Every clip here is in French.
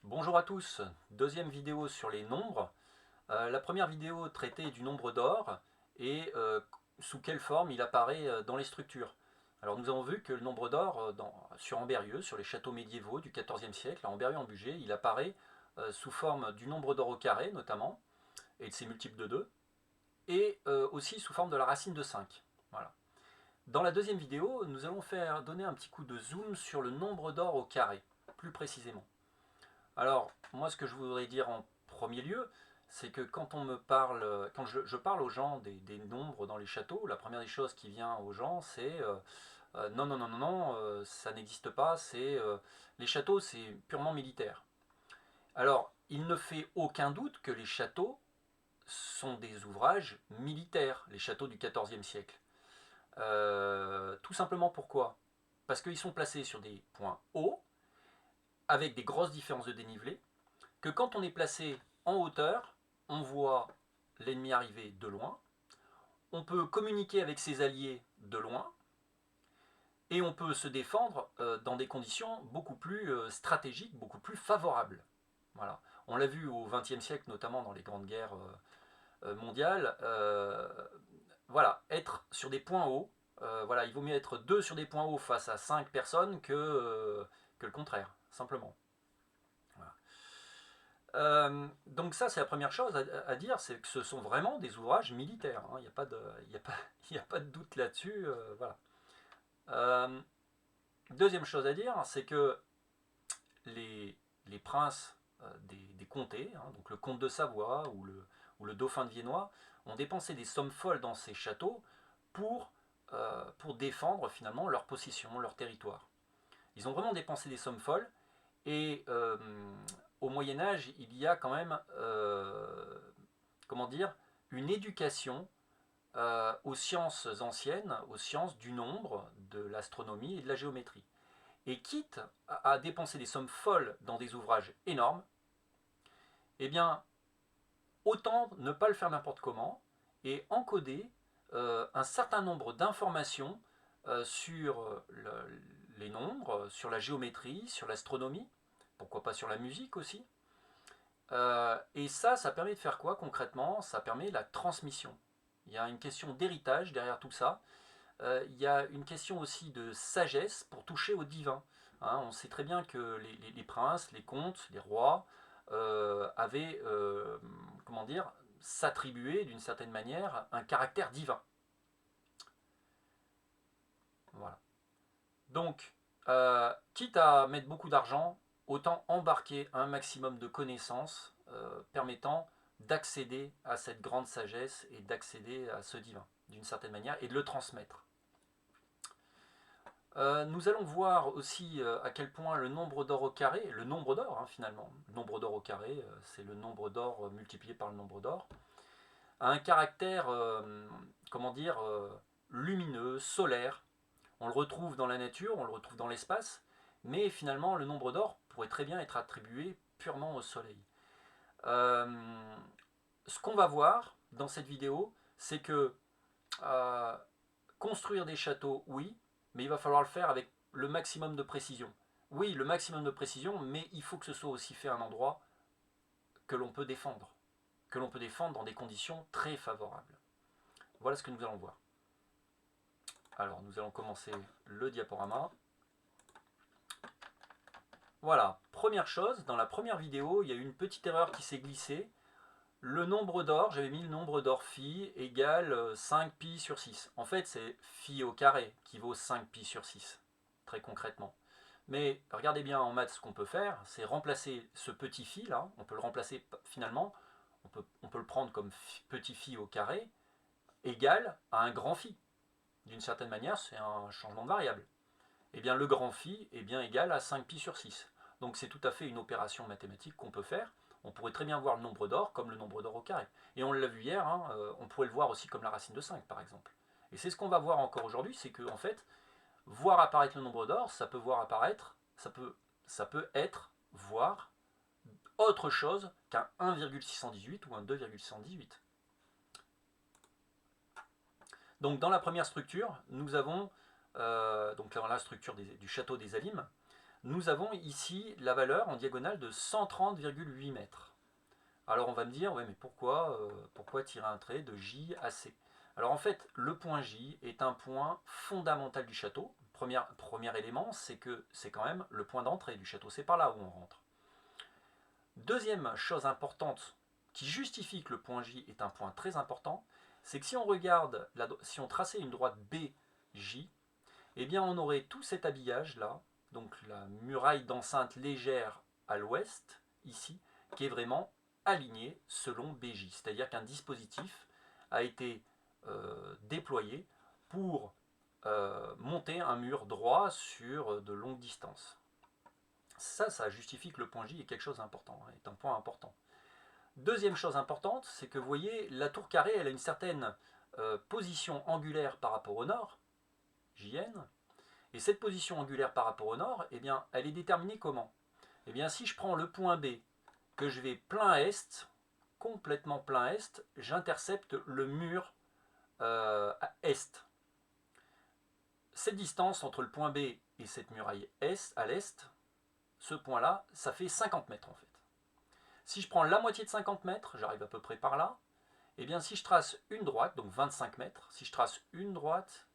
Bonjour à tous, deuxième vidéo sur les nombres. La première vidéo traitait du nombre d'or et sous quelle forme il apparaît dans les structures. Alors nous avons vu que le nombre d'or sur Ambérieu, sur les châteaux médiévaux du XIVe siècle, à Ambérieu-en-Bugey, il apparaît sous forme du nombre d'or au carré notamment, et de ses multiples de 2, et aussi sous forme de la racine de 5. Voilà. Dans la deuxième vidéo, nous allons donner un petit coup de zoom sur le nombre d'or au carré, plus précisément. Alors, moi, ce que je voudrais dire en premier lieu, c'est que quand on me parle, quand je parle aux gens des nombres dans les châteaux, la première des choses qui vient aux gens, c'est non, non, non, non, non, ça n'existe pas, les châteaux, c'est purement militaire. Alors, il ne fait aucun doute que les châteaux sont des ouvrages militaires, les châteaux du XIVe siècle. Tout simplement pourquoi? Parce qu'ils sont placés sur des points hauts, avec des grosses différences de dénivelé, que quand on est placé en hauteur, on voit l'ennemi arriver de loin, on peut communiquer avec ses alliés de loin, et on peut se défendre dans des conditions beaucoup plus stratégiques, beaucoup plus favorables. Voilà. On l'a vu au XXe siècle, notamment dans les grandes guerres mondiales. Voilà, être sur des points hauts, voilà, il vaut mieux être deux sur des points hauts face à 5 personnes que le contraire, simplement. Voilà. Donc ça, c'est la première chose à dire, c'est que ce sont vraiment des ouvrages militaires. Il n'y a pas de, y a pas, y a pas de doute là-dessus. Voilà. Euh, Deuxième chose à dire, c'est que les princes des comtés, donc le comte de Savoie ou le dauphin de Viennois, ont dépensé des sommes folles dans ces châteaux pour défendre finalement leur possession, leur territoire. Ils ont vraiment dépensé des sommes folles et au Moyen Âge, il y a quand même, comment dire, une éducation aux sciences anciennes, aux sciences du nombre, de l'astronomie et de la géométrie. Et quitte à dépenser des sommes folles dans des ouvrages énormes, eh bien, autant ne pas le faire n'importe comment et encoder un certain nombre d'informations sur les nombres, sur la géométrie, sur l'astronomie, pourquoi pas sur la musique aussi. Et ça permet de faire quoi concrètement? Ça permet la transmission. Il y a une question d'héritage derrière tout ça. Il y a une question aussi de sagesse pour toucher au divin. On sait très bien que les princes, les comtes, les rois avaient, comment dire, s'attribuer d'une certaine manière un caractère divin. Voilà. Donc, quitte à mettre beaucoup d'argent, autant embarquer un maximum de connaissances permettant d'accéder à cette grande sagesse et d'accéder à ce divin, d'une certaine manière, et de le transmettre. Nous allons voir aussi à quel point le nombre d'or au carré, le nombre d'or finalement, le nombre d'or au carré, c'est le nombre d'or multiplié par le nombre d'or, a un caractère, comment dire, lumineux, solaire. On le retrouve dans la nature, on le retrouve dans l'espace, mais finalement le nombre d'or pourrait très bien être attribué purement au soleil. Euh, Ce qu'on va voir dans cette vidéo, c'est que euh, construire des châteaux, oui, mais il va falloir le faire avec le maximum de précision. Oui, le maximum de précision, mais il faut que ce soit aussi fait à un endroit que l'on peut défendre dans des conditions très favorables. Voilà ce que nous allons voir. Alors, nous allons commencer le diaporama. Voilà, première chose, dans la première vidéo, il y a eu une petite erreur qui s'est glissée. Le nombre d'or, j'avais mis le nombre d'or phi égale 5 pi sur 6. En fait, c'est phi au carré qui vaut 5 pi sur 6, très concrètement. Mais regardez bien en maths ce qu'on peut faire, c'est remplacer ce petit phi là, on peut le remplacer finalement, on peut le prendre comme petit phi au carré, égal à un grand phi. D'une certaine manière, c'est un changement de variable. Et bien le grand phi est bien égal à 5 pi sur 6. Donc c'est tout à fait une opération mathématique qu'on peut faire. On pourrait très bien voir le nombre d'or comme le nombre d'or au carré. Et on l'a vu hier, on pourrait le voir aussi comme la racine de 5 par exemple. Et c'est ce qu'on va voir encore aujourd'hui, c'est que en fait, voir apparaître le nombre d'or, ça peut voir apparaître, ça peut être voir autre chose qu'un 1,618 ou un 2,618. Donc dans la première structure, nous avons, donc dans la structure du château des Alimes, nous avons ici la valeur en diagonale de 130,8 mètres. Alors on va me dire, ouais, mais pourquoi tirer un trait de J à C? Alors en fait, le point J est un point fondamental du château. Premier élément, c'est que c'est quand même le point d'entrée du château, c'est par là où on rentre. Deuxième chose importante qui justifie que le point J est un point très important, c'est que si on regarde, si on traçait une droite BJ, eh bien on aurait tout cet habillage là, donc la muraille d'enceinte légère à l'ouest, ici, qui est vraiment aligné selon BJ. C'est-à-dire qu'un dispositif a été déployé pour monter un mur droit sur de longues distances. Ça justifie que le point J est quelque chose d'important, est un point important. Deuxième chose importante, c'est que vous voyez, la tour carrée, elle a une certaine position angulaire par rapport au nord, JN, et cette position angulaire par rapport au nord, eh bien, elle est déterminée comment? Eh bien, si je prends le point B, que je vais plein est, complètement plein est, j'intercepte le mur à est. Cette distance entre le point B et cette muraille est, à l'est, ce point-là, ça fait 50 mètres en fait. Si je prends la moitié de 50 mètres, j'arrive à peu près par là, et bien si je trace une droite, donc 25 mètres, si je trace une droite,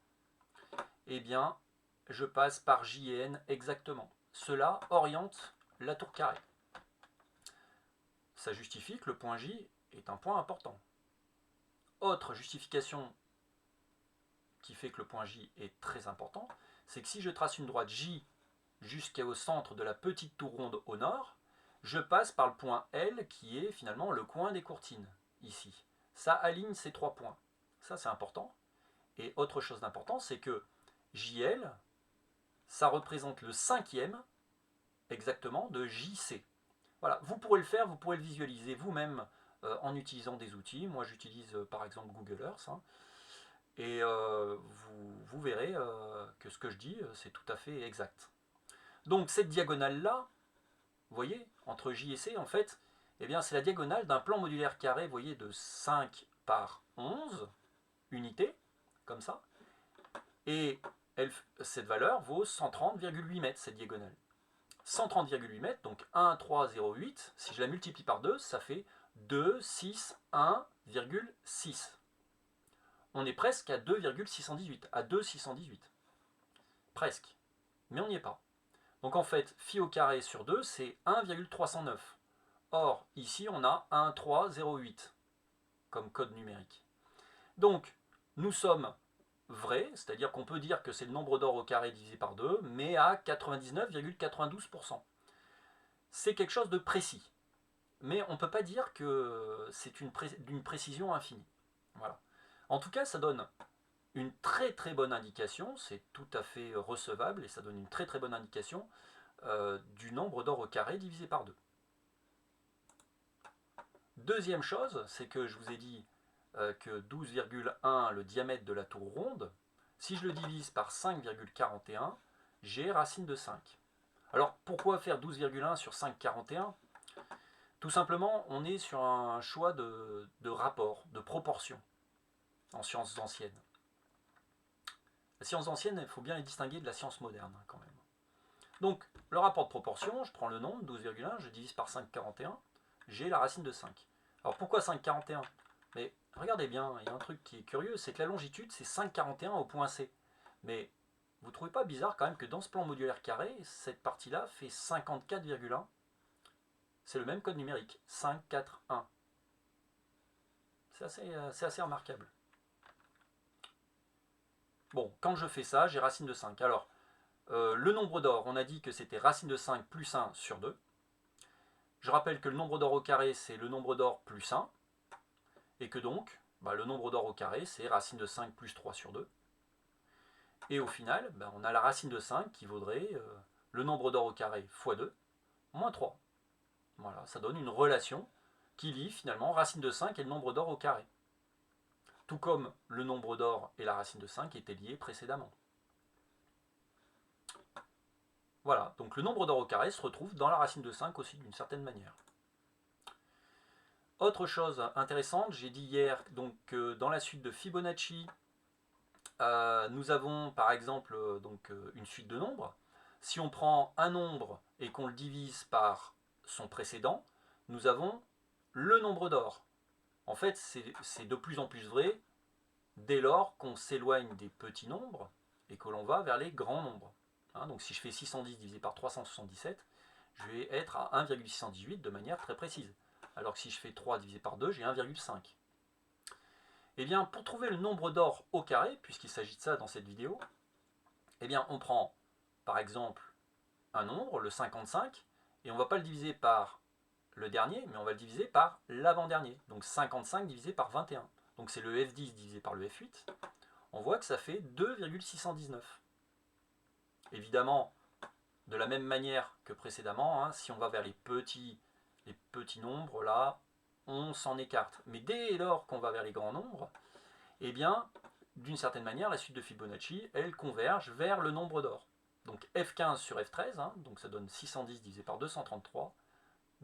eh bien je passe par J et N exactement. Cela oriente la tour carrée. Ça justifie que le point J est un point important. Autre justification qui fait que le point J est très important, c'est que si je trace une droite J jusqu'au centre de la petite tour ronde au nord, je passe par le point L qui est finalement le coin des courtines, ici. Ça aligne ces trois points. Ça c'est important. Et autre chose d'important, c'est que JL, ça représente le cinquième exactement de JC. Voilà, vous pourrez le faire, vous pourrez le visualiser vous-même en utilisant des outils. Moi j'utilise par exemple Google Earth. Et vous verrez que ce que je dis, c'est tout à fait exact. Donc cette diagonale-là, vous voyez, entre J et C, en fait, eh bien, c'est la diagonale d'un plan modulaire carré, vous voyez, de 5 par 11 unités, comme ça. Et cette valeur vaut 130,8 mètres, cette diagonale. 130,8 mètres, donc 1,308, si je la multiplie par 2, ça fait 2,6,1,6. On est presque à 2,618, à 2,618. Presque. Mais on n'y est pas. Donc en fait, phi au carré sur 2, c'est 1,309. Or, ici, on a 1,308 comme code numérique. Donc, nous sommes vrais, c'est-à-dire qu'on peut dire que c'est le nombre d'or au carré divisé par 2, mais à 99,92%. C'est quelque chose de précis. Mais on ne peut pas dire que c'est d'une précision infinie. Voilà. En tout cas, ça donne une très très bonne indication, c'est tout à fait recevable, et ça donne une très très bonne indication du nombre d'or au carré divisé par 2. Deuxième chose, c'est que je vous ai dit que 12,1 le diamètre de la tour ronde, si je le divise par 5,41, j'ai racine de 5. Alors pourquoi faire 12,1 sur 5,41? Tout simplement, on est sur un choix de rapport, de proportion en sciences anciennes. Les sciences anciennes, il faut bien les distinguer de la science moderne quand même. Donc, le rapport de proportion, je prends le nombre, 12,1, je divise par 5,41, j'ai la racine de 5. Alors pourquoi 5,41? Mais regardez bien, il y a un truc qui est curieux, c'est que la longitude, c'est 5,41 au point C. Mais vous ne trouvez pas bizarre quand même que dans ce plan modulaire carré, cette partie-là fait 54,1? C'est le même code numérique, 5,4,1. C'est assez remarquable. Bon, quand je fais ça, j'ai racine de 5. Alors, le nombre d'or, on a dit que c'était racine de 5 plus 1 sur 2. Je rappelle que le nombre d'or au carré, c'est le nombre d'or plus 1. Et que donc, le nombre d'or au carré, c'est racine de 5 plus 3 sur 2. Et au final, on a la racine de 5 qui vaudrait le nombre d'or au carré fois 2, moins 3. Voilà, ça donne une relation qui lie finalement racine de 5 et le nombre d'or au carré. Tout comme le nombre d'or et la racine de 5 étaient liés précédemment. Voilà, donc le nombre d'or au carré se retrouve dans la racine de 5 aussi d'une certaine manière. Autre chose intéressante, j'ai dit hier donc, dans la suite de Fibonacci, nous avons par exemple une suite de nombres. Si on prend un nombre et qu'on le divise par son précédent, nous avons le nombre d'or. En fait, c'est de plus en plus vrai dès lors qu'on s'éloigne des petits nombres et que l'on va vers les grands nombres. Hein, donc si je fais 610 divisé par 377, je vais être à 1,618 de manière très précise. Alors que si je fais 3 divisé par 2, j'ai 1,5. Eh bien, pour trouver le nombre d'or au carré, puisqu'il s'agit de ça dans cette vidéo, eh bien, on prend, par exemple, un nombre, le 55, et on ne va pas le diviser par le dernier, mais on va le diviser par l'avant-dernier. Donc 55 divisé par 21. Donc c'est le F10 divisé par le F8. On voit que ça fait 2,619. Évidemment, de la même manière que précédemment, hein, si on va vers les petits nombres, là, on s'en écarte. Mais dès lors qu'on va vers les grands nombres, eh bien, d'une certaine manière, la suite de Fibonacci, elle converge vers le nombre d'or. Donc F15 sur F13, hein, donc ça donne 610 divisé par 233,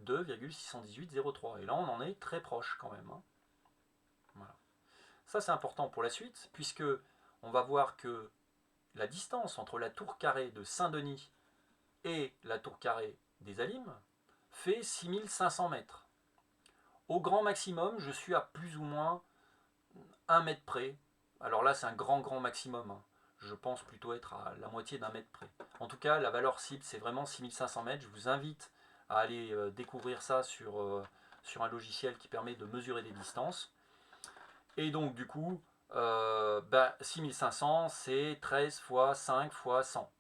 2,618,03. Et là, on en est très proche quand même. Hein. Voilà. Ça, c'est important pour la suite, puisque on va voir que la distance entre la tour carrée de Saint-Denis et la tour carrée des Alimes fait 6500 mètres. Au grand maximum, je suis à plus ou moins 1 mètre près. Alors là, c'est un grand maximum. Hein. Je pense plutôt être à la moitié d'un mètre près. En tout cas, la valeur cible, c'est vraiment 6500 mètres. Je vous invite à aller découvrir ça sur un logiciel qui permet de mesurer des distances. Et donc, du coup, 6500, c'est 13 fois 5 fois 100.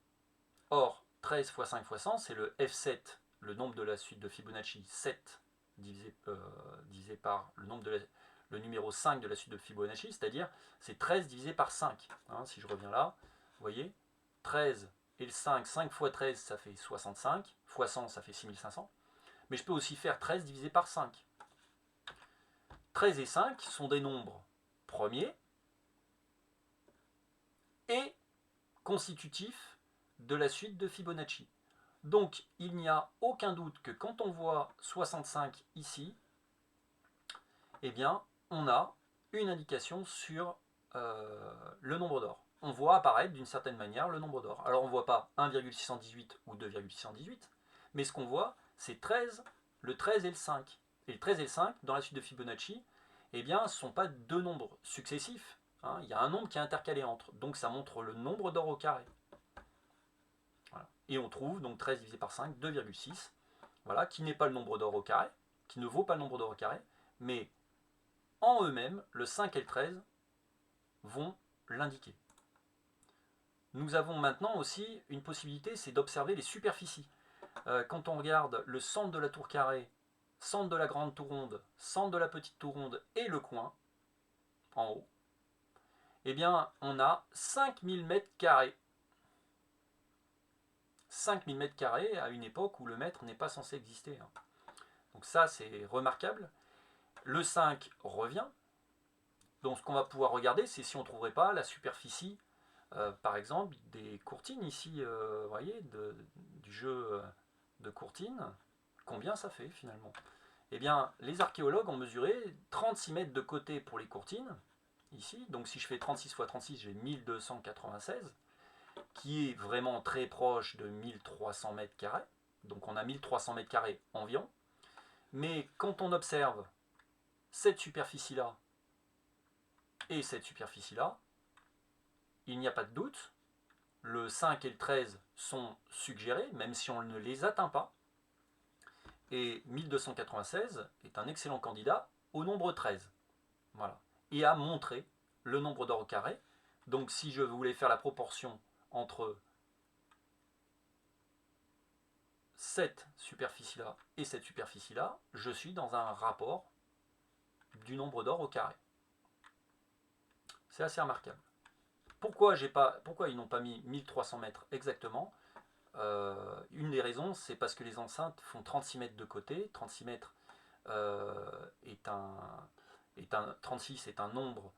Or, 13 fois 5 fois 100, c'est le F7, le nombre de la suite de Fibonacci, 7 divisé par le numéro 5 de la suite de Fibonacci, c'est-à-dire c'est 13 divisé par 5. Hein, si je reviens là, vous voyez, 13 et le 5, 5 fois 13, ça fait 65, fois 100, ça fait 6500. Mais je peux aussi faire 13 divisé par 5. 13 et 5 sont des nombres premiers et constitutifs de la suite de Fibonacci. Donc, il n'y a aucun doute que quand on voit 65 ici, eh bien, on a une indication sur le nombre d'or. On voit apparaître d'une certaine manière le nombre d'or. Alors, on ne voit pas 1,618 ou 2,618, mais ce qu'on voit, c'est 13, le 13 et le 5. Et le 13 et le 5, dans la suite de Fibonacci, eh bien, ce ne sont pas deux nombres successifs. Hein. Il y a un nombre qui est intercalé entre. Donc, ça montre le nombre d'or au carré. Voilà. Et on trouve donc 13 divisé par 5, 2,6, voilà, qui n'est pas le nombre d'or au carré, qui ne vaut pas le nombre d'or au carré, mais en eux-mêmes, le 5 et le 13 vont l'indiquer. Nous avons maintenant aussi une possibilité, c'est d'observer les superficies. Quand on regarde le centre de la tour carrée, centre de la grande tour ronde, centre de la petite tour ronde et le coin, en haut, eh bien, on a 5000 mètres carrés. 5000 mètres carrés à une époque où le mètre n'est pas censé exister. Hein. Donc ça, c'est remarquable. Le 5 revient. Donc ce qu'on va pouvoir regarder, c'est si on ne trouverait pas la superficie, par exemple, des courtines ici, vous voyez, du jeu de courtines. Combien ça fait finalement? Eh bien, les archéologues ont mesuré 36 mètres de côté pour les courtines, ici. Donc si je fais 36 fois 36, j'ai 1296, qui est vraiment très proche de 1300 mètres carrés. Donc on a 1300 mètres carrés environ. Mais quand on observe cette superficie-là et cette superficie-là, il n'y a pas de doute, le 5 et le 13 sont suggérés, même si on ne les atteint pas. Et 1296 est un excellent candidat au nombre 13. Voilà. Et à montrer le nombre d'or au carré. Donc si je voulais faire la proportion entre cette superficie-là et cette superficie-là, je suis dans un rapport du nombre d'or au carré. C'est assez remarquable. Pourquoi ils n'ont pas mis 1300 mètres exactement? Une des raisons, c'est parce que les enceintes font 36 mètres de côté. 36 mètres est un 36 est un nombre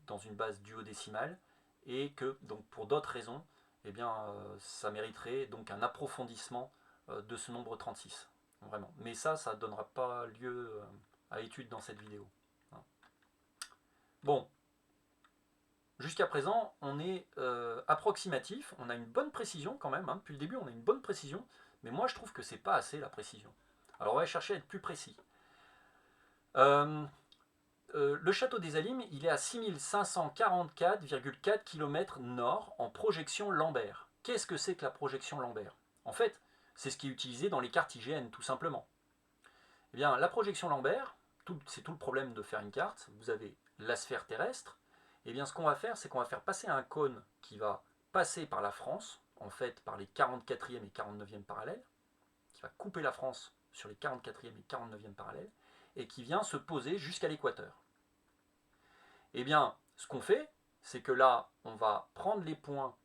dans une base duodécimale, et que donc pour d'autres raisons, eh bien, ça mériterait donc un approfondissement de ce nombre 36. Vraiment. Mais ça ne donnera pas lieu à étude dans cette vidéo. Bon, jusqu'à présent, on est approximatif, on a une bonne précision quand même, hein, depuis le début on a une bonne précision, mais moi je trouve que c'est pas assez la précision. Alors on va chercher à être plus précis. Le château des Alimes, il est à 6544,4 km nord en projection Lambert. Qu'est-ce que c'est que la projection Lambert? En fait, c'est ce qui est utilisé dans les cartes IGN, tout simplement. Eh bien, la projection Lambert, c'est tout le problème de faire une carte. Vous avez la sphère terrestre. Eh bien, ce qu'on va faire, c'est qu'on va faire passer un cône qui va passer par la France, en fait, par les 44e et 49e parallèles, qui va couper la France sur les 44e et 49e parallèles, et qui vient se poser jusqu'à l'équateur. Eh bien, ce qu'on fait, c'est que là, on va prendre les points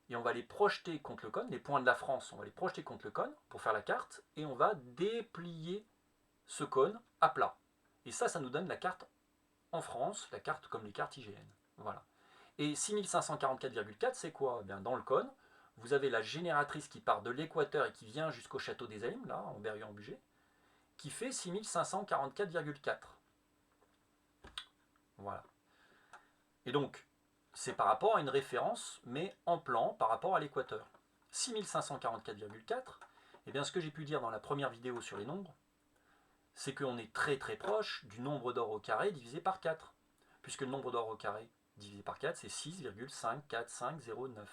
et on va les projeter contre le cône, les points de la France, on va les projeter contre le cône pour faire la carte, et on va déplier ce cône à plat. Et ça nous donne la carte en France, la carte comme les cartes IGN. Voilà. Et 6544,4, c'est quoi? Bien, dans le cône, vous avez la génératrice qui part de l'équateur et qui vient jusqu'au château des Alimes, là, en Berry-en-Bugey, qui fait 6544,4. Voilà. Et donc, c'est par rapport à une référence, mais en plan, par rapport à l'équateur. 6544,4, et bien ce que j'ai pu dire dans la première vidéo sur les nombres, c'est qu'on est très très proche du nombre d'or au carré divisé par 4. Puisque le nombre d'or au carré divisé par 4, c'est 6,54509.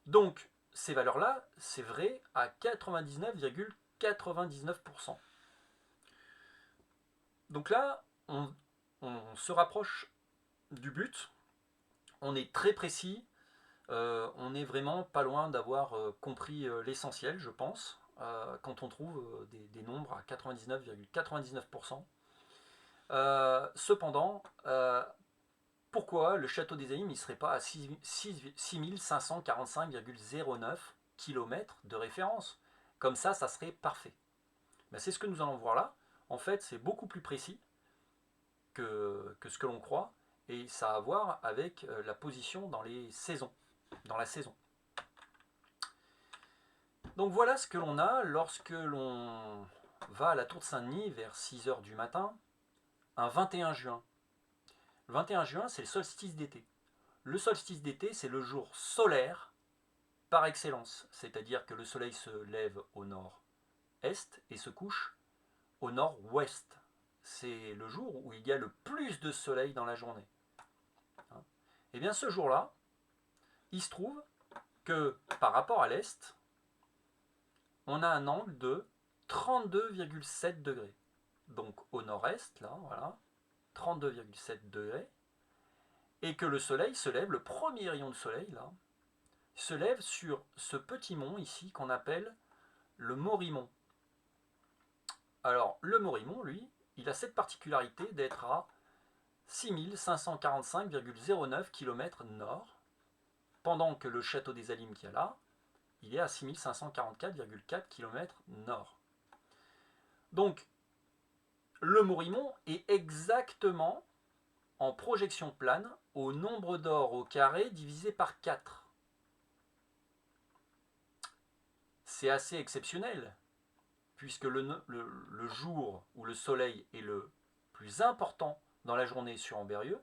Donc, ces valeurs-là, c'est vrai à 99,99%. Donc là, on se rapproche du but. On est très précis. On n'est vraiment pas loin d'avoir compris l'essentiel, je pense, quand on trouve des nombres à 99,99%. Cependant, pourquoi le château des Alimes ne serait pas à 6545,09 km de référence? Comme ça serait parfait. Ben, c'est ce que nous allons voir là. En fait, c'est beaucoup plus précis que ce que l'on croit, et ça a à voir avec la position dans les saisons, dans la saison. Donc voilà ce que l'on a lorsque l'on va à la Tour de Saint-Denis vers 6 h du matin, un 21 juin. Le 21 juin, c'est le solstice d'été. Le solstice d'été, c'est le jour solaire par excellence, c'est-à-dire que le soleil se lève au nord-est et se couche au nord-ouest. C'est le jour où il y a le plus de soleil dans la journée. Et bien ce jour-là, il se trouve que par rapport à l'est, on a un angle de 32,7 degrés. Donc au nord-est, là, voilà, 32,7 degrés, et que le soleil se lève, le premier rayon de soleil, là, se lève sur ce petit mont ici qu'on appelle le Morimont. Alors, le Morimont, lui, il a cette particularité d'être à 6545,09 km nord, pendant que le château des Alimes qu'il y a là, il est à 6544,4 km nord. Donc, le Morimont est exactement en projection plane au nombre d'or au carré divisé par 4. C'est assez exceptionnel, puisque le jour où le soleil est le plus important dans la journée sur Ambérieu,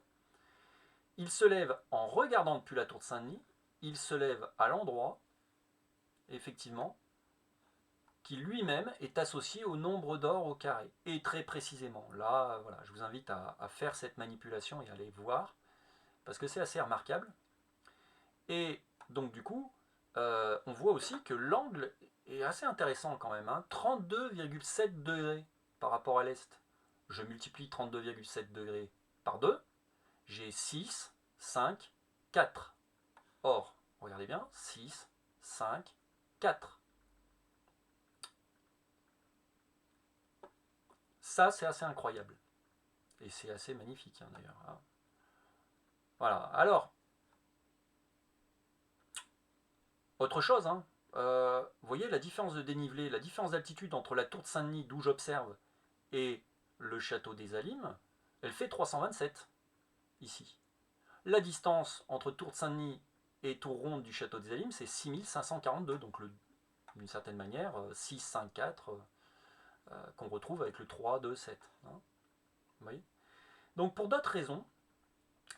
il se lève en regardant depuis la tour de Saint-Denis, il se lève à l'endroit, effectivement, qui lui-même est associé au nombre d'or au carré. Et très précisément, là, voilà, je vous invite à faire cette manipulation et à aller voir, parce que c'est assez remarquable. Et donc du coup, on voit aussi que l'angle est assez intéressant quand même, hein, 32,7 degrés par rapport à l'est. Je multiplie 32,7 degrés par 2, j'ai 6, 5, 4. Or, regardez bien, 6, 5, 4. Ça, c'est assez incroyable. Et c'est assez magnifique, hein, d'ailleurs. Hein. Voilà. Alors, autre chose, hein, vous voyez la différence de dénivelé, la différence d'altitude entre la tour de Saint-Denis, d'où j'observe, et le château des Alimes, elle fait 327, ici. La distance entre tour de Saint-Denis et tour ronde du château des Alimes, c'est 6542, donc d'une certaine manière, 6, 5, 4, qu'on retrouve avec le 3, 2, 7. Hein, vous voyez. Donc pour d'autres raisons,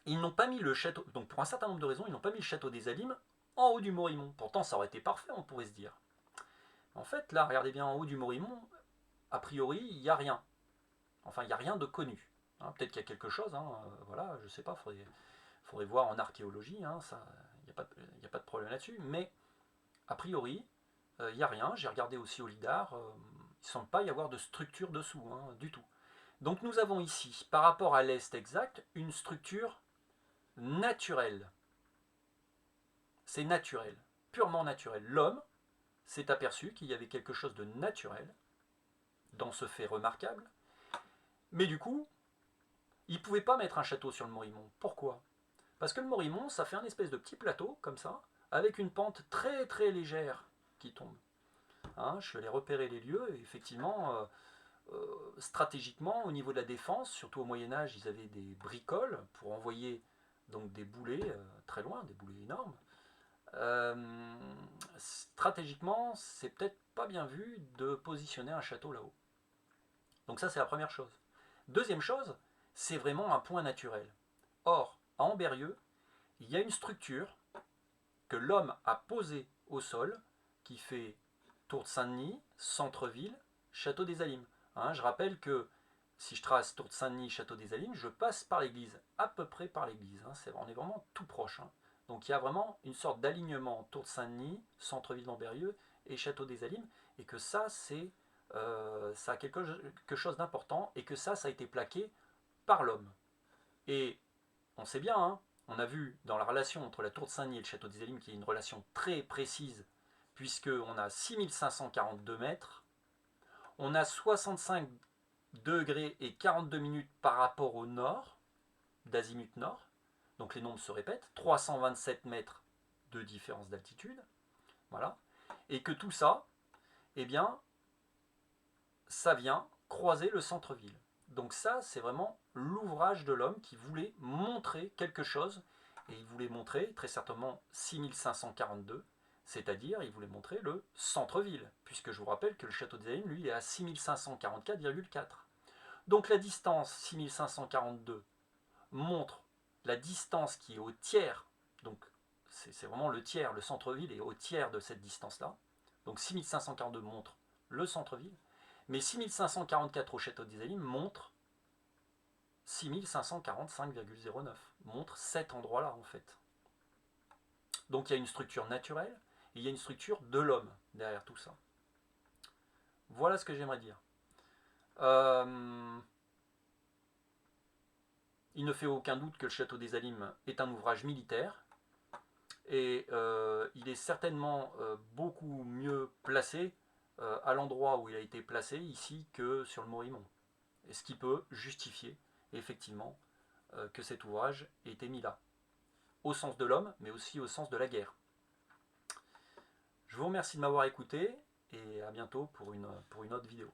Ils n'ont pas mis le château, donc pour un certain nombre de raisons, ils n'ont pas mis le château des Alimes en haut du Morimont. Pourtant, ça aurait été parfait, on pourrait se dire. En fait, là, regardez bien en haut du Morimont, a priori, il n'y a rien. Enfin, il n'y a rien de connu. Hein, peut-être qu'il y a quelque chose, hein, voilà, je ne sais pas, faudrait voir en archéologie, hein, il n'y a pas de problème là-dessus, mais a priori, il n'y a rien. J'ai regardé aussi au lidar, il ne semble pas y avoir de structure dessous, hein, du tout. Donc nous avons ici, par rapport à l'est exact, une structure naturelle. C'est naturel, purement naturel. L'homme s'est aperçu qu'il y avait quelque chose de naturel dans ce fait remarquable, mais du coup, il ne pouvait pas mettre un château sur le Morimont. Pourquoi? Parce que le Morimont, ça fait un espèce de petit plateau, comme ça, avec une pente très très légère qui tombe. Hein, je suis allé repérer les lieux, et effectivement, stratégiquement, au niveau de la défense, surtout au Moyen-Âge, ils avaient des bricoles pour envoyer donc des boulets très loin, des boulets énormes. Stratégiquement, c'est peut-être pas bien vu de positionner un château là-haut. Donc ça, c'est la première chose. Deuxième chose, c'est vraiment un point naturel. Or, à Ambérieu, il y a une structure que l'homme a posée au sol qui fait Tour de Saint-Denis, centre-ville, château des Alimes. Hein, je rappelle que si je trace Tour de Saint-Denis, château des Alimes, je passe par l'église, à peu près par l'église. Hein, on est vraiment tout proche. Hein. Donc il y a vraiment une sorte d'alignement Tour de Saint-Denis, centre-ville d'Ambérieu et château des Alimes, et que ça, ça a quelque chose d'important, et que ça a été plaqué par l'homme. Et on sait bien, hein, on a vu dans la relation entre la tour de Saint-Denis et le château des Alimes qu'il y a une relation très précise, puisqu'on a 6542 mètres, on a 65 degrés et 42 minutes par rapport au nord, d'azimut nord, donc les nombres se répètent, 327 mètres de différence d'altitude, voilà, et que tout ça, eh bien, ça vient croiser le centre-ville. Donc ça, c'est vraiment l'ouvrage de l'homme qui voulait montrer quelque chose, et il voulait montrer très certainement 6542, c'est-à-dire il voulait montrer le centre-ville, puisque je vous rappelle que le château des Alimes, lui, est à 6544,4. Donc la distance 6542 montre la distance qui est au tiers, donc c'est vraiment le tiers, le centre-ville est au tiers de cette distance-là. Donc 6542 montre le centre-ville, mais 6544 au château des Alimes montre 6545,09, montre cet endroit-là en fait. Donc il y a une structure naturelle et il y a une structure de l'homme derrière tout ça. Voilà ce que j'aimerais dire. Il ne fait aucun doute que le château des Alimes est un ouvrage militaire, et il est certainement beaucoup mieux placé à l'endroit où il a été placé ici que sur le Morimont. Et ce qui peut justifier effectivement que cet ouvrage ait été mis là, au sens de l'homme, mais aussi au sens de la guerre. Je vous remercie de m'avoir écouté, et à bientôt pour une autre vidéo.